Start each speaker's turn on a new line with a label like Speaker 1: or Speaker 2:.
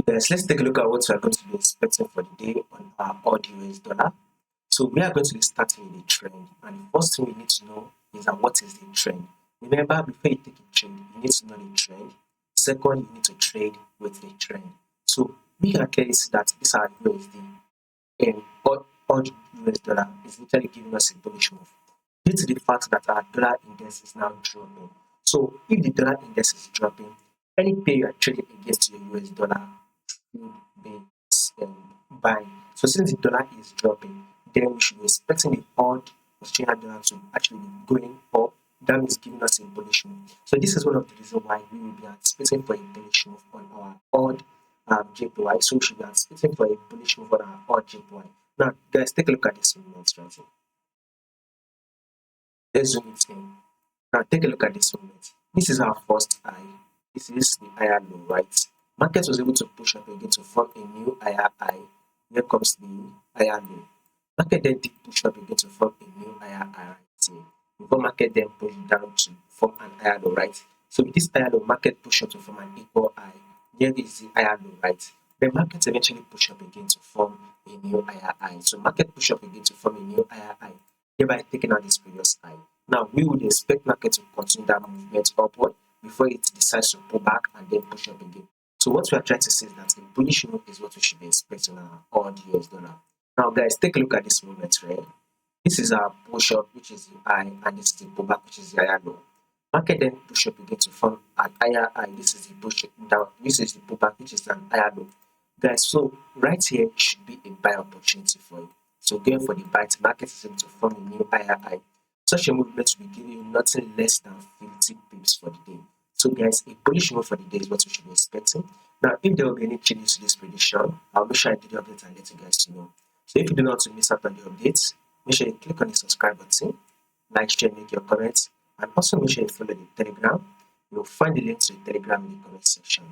Speaker 1: Guys, let's take a look at what we are going to be expecting for the day on our AUD US dollar. So we are going to be starting with a trend, and the first thing we need to know is that what is the trend. Remember, before you take a trade, you need to know the trend. Second, you need to trade with the trend. So we can clearly see that this are USD and AUD US dollar is literally giving us a bullish move due to the fact that our dollar index is now dropping. So if the dollar index is dropping, any pair you are trading against your US dollar should be buying. So since the dollar is dropping, then we should be expecting the AUD Australian dollar to actually be going up. That means giving us a bullish move. So this is one of the reasons why we will be anticipating for a bullish move on our AUD JPY. So we should be anticipating for a bullish move on our AUD JPY. Now, guys, take a look at this movement right here. Let's zoom it in. Now, take a look at this movement. This is our first high. This is the higher low, right? Market was able to push up again to form a new higher high. Here comes the higher low. Market then did push up again to form a new higher high right here. Before market then pushed down to form an higher low, right? So with this higher low, market pushed up to form an equal high. Here is the higher low, right? The market eventually push up again to form a new higher high. So market push up again to form a new higher high, thereby taking out this previous high. Now we would expect market to continue that movement upward before it decides to pull back and then push up again. So what we are trying to say is that a bullish move is what we should be expecting on our AUD US dollar. Now guys, take a look at this movement right. This is our push up, which is the high, and this is the pullback, which is the higher low. Market then push up again to form an higher high. This is the push down. This is the pullback, which is an higher low. Guys, so right here should be a buy opportunity for you. So going for the buy, the market is able to form a new higher high. Such a movement will be giving you nothing less than 50 pips for the day. So guys, a bullish move for the day is what we should be expecting. Now, if there will be any changes to this prediction, I'll make sure I do the update and let you guys know. So if you do not want to miss out on the updates, make sure you click on the subscribe button, like, share, make your comments, and also make sure you follow the Telegram. You'll find the link to the Telegram in the comment section.